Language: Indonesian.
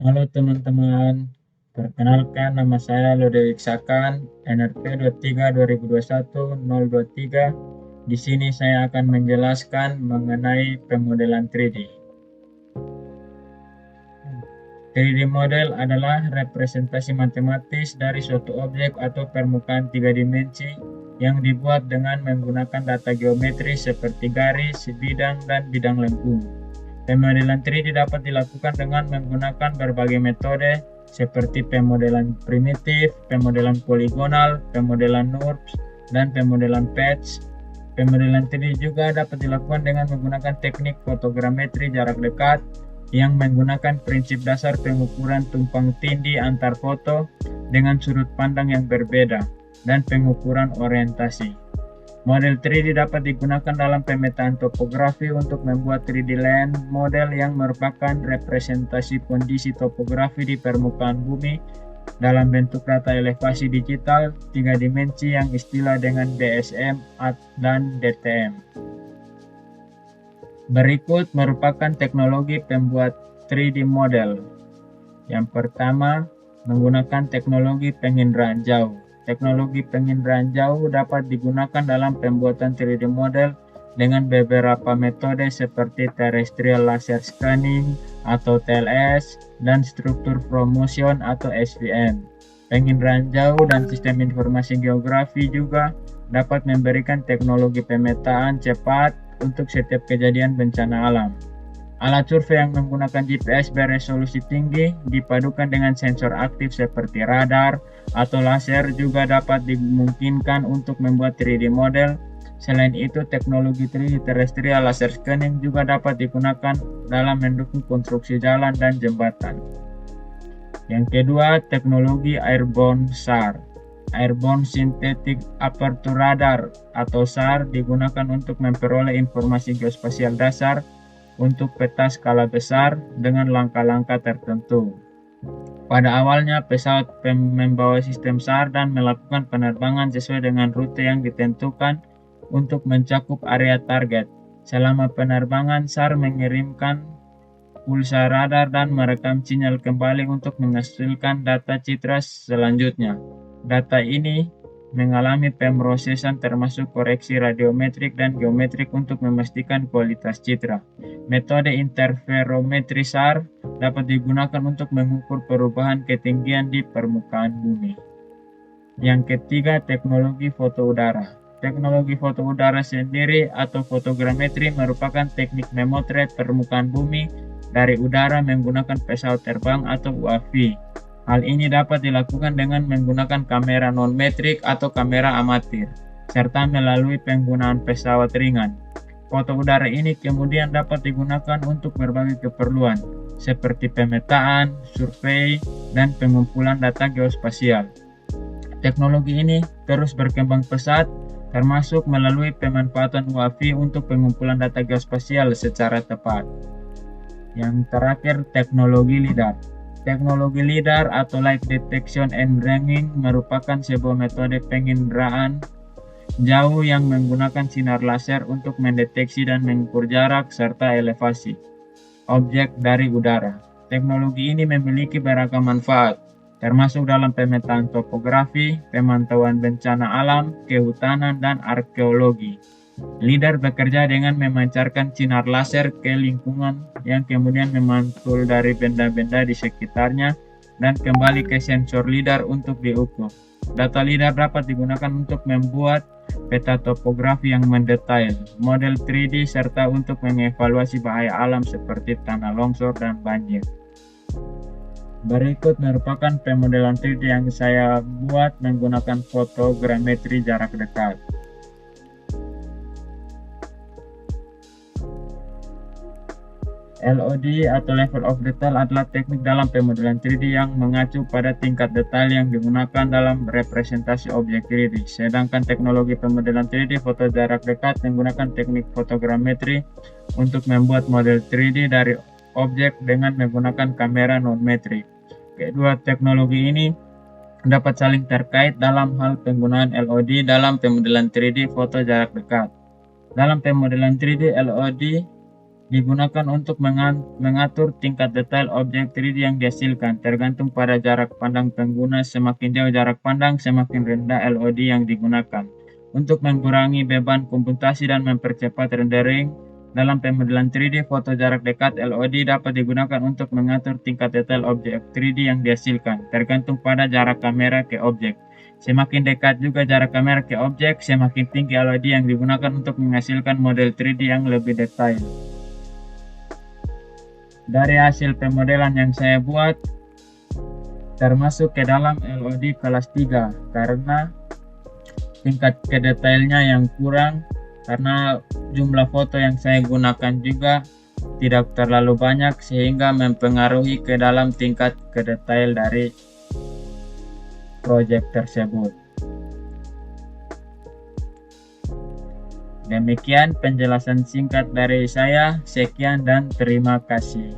Halo teman-teman, perkenalkan nama saya Lodewijk Sakan, NRP 23 2021 023. Di sini saya akan menjelaskan mengenai pemodelan 3D. 3D model adalah representasi matematis dari suatu objek atau permukaan tiga dimensi yang dibuat dengan menggunakan data geometri seperti garis, bidang, dan bidang lengkung. Pemodelan 3D dapat dilakukan dengan menggunakan berbagai metode seperti pemodelan primitif, pemodelan poligonal, pemodelan NURBS, dan pemodelan patch. Pemodelan 3D juga dapat dilakukan dengan menggunakan teknik fotogrametri jarak dekat yang menggunakan prinsip dasar pengukuran tumpang tindih antar foto dengan sudut pandang yang berbeda dan pengukuran orientasi. Model 3D dapat digunakan dalam pemetaan topografi untuk membuat 3D land model yang merupakan representasi kondisi topografi di permukaan bumi dalam bentuk data elevasi digital 3 dimensi yang istilah dengan DSM dan DTM. Berikut merupakan teknologi pembuat 3D model. Yang pertama, menggunakan teknologi penginderaan jauh. Teknologi penginderaan jauh dapat digunakan dalam pembuatan 3D model dengan beberapa metode seperti terrestrial laser scanning atau TLS dan struktur from motion atau SVM. Penginderaan jauh dan sistem informasi geografi juga dapat memberikan teknologi pemetaan cepat untuk setiap kejadian bencana alam. Alat survei yang menggunakan GPS beresolusi tinggi dipadukan dengan sensor aktif seperti radar atau laser juga dapat dimungkinkan untuk membuat 3D model. Selain itu, teknologi 3D terrestrial laser scanning juga dapat digunakan dalam mendukung konstruksi jalan dan jembatan. Yang kedua, teknologi airborne SAR. Airborne Synthetic Aperture Radar atau SAR digunakan untuk memperoleh informasi geospasial dasar untuk peta skala besar dengan langkah-langkah tertentu. Pada awalnya, pesawat membawa sistem SAR dan melakukan penerbangan sesuai dengan rute yang ditentukan untuk mencakup area target. Selama penerbangan, SAR mengirimkan pulsa radar dan merekam sinyal kembali untuk menghasilkan data citra selanjutnya. Data ini mengalami pemrosesan termasuk koreksi radiometrik dan geometrik untuk memastikan kualitas citra. Metode interferometri SAR dapat digunakan untuk mengukur perubahan ketinggian di permukaan bumi. Yang ketiga, teknologi foto udara. Teknologi foto udara sendiri atau fotogrametri merupakan teknik memotret permukaan bumi dari udara menggunakan pesawat terbang atau UAV. Hal ini dapat dilakukan dengan menggunakan kamera non-metrik atau kamera amatir, serta melalui penggunaan pesawat ringan. Foto udara ini kemudian dapat digunakan untuk berbagai keperluan, seperti pemetaan, survei, dan pengumpulan data geospasial. Teknologi ini terus berkembang pesat, termasuk melalui pemanfaatan UAV untuk pengumpulan data geospasial secara tepat. Yang terakhir, teknologi LIDAR. Teknologi LIDAR atau Light Detection and Ranging merupakan sebuah metode penginderaan jauh yang menggunakan sinar laser untuk mendeteksi dan mengukur jarak serta elevasi objek dari udara. Teknologi ini memiliki beragam manfaat, termasuk dalam pemetaan topografi, pemantauan bencana alam, kehutanan, dan arkeologi. LIDAR bekerja dengan memancarkan sinar laser ke lingkungan yang kemudian memantul dari benda-benda di sekitarnya dan kembali ke sensor LIDAR untuk diukur. Data LIDAR dapat digunakan untuk membuat peta topografi yang mendetail, model 3D, serta untuk mengevaluasi bahaya alam seperti tanah longsor dan banjir. Berikut merupakan pemodelan 3D yang saya buat menggunakan fotogrametri jarak dekat. LOD atau Level of Detail adalah teknik dalam pemodelan 3D yang mengacu pada tingkat detail yang digunakan dalam representasi objek 3D. Sedangkan teknologi pemodelan 3D foto jarak dekat menggunakan teknik fotogrametri untuk membuat model 3D dari objek dengan menggunakan kamera non-metrik. Kedua teknologi ini dapat saling terkait dalam hal penggunaan LOD dalam pemodelan 3D foto jarak dekat. Dalam pemodelan 3D, LOD digunakan untuk mengatur tingkat detail objek 3D yang dihasilkan, tergantung pada jarak pandang pengguna. Semakin jauh jarak pandang, semakin rendah LOD yang digunakan. Untuk mengurangi beban komputasi dan mempercepat rendering dalam pemodelan 3D foto jarak dekat, LOD dapat digunakan untuk mengatur tingkat detail objek 3D yang dihasilkan, tergantung pada jarak kamera ke objek. Semakin dekat juga jarak kamera ke objek, semakin tinggi LOD yang digunakan untuk menghasilkan model 3D yang lebih detail. Dari hasil pemodelan yang saya buat, termasuk ke dalam LOD kelas 3, karena tingkat kedetailnya yang kurang, karena jumlah foto yang saya gunakan juga tidak terlalu banyak, sehingga mempengaruhi ke dalam tingkat kedetail dari proyek tersebut. Demikian penjelasan singkat dari saya. Sekian dan terima kasih.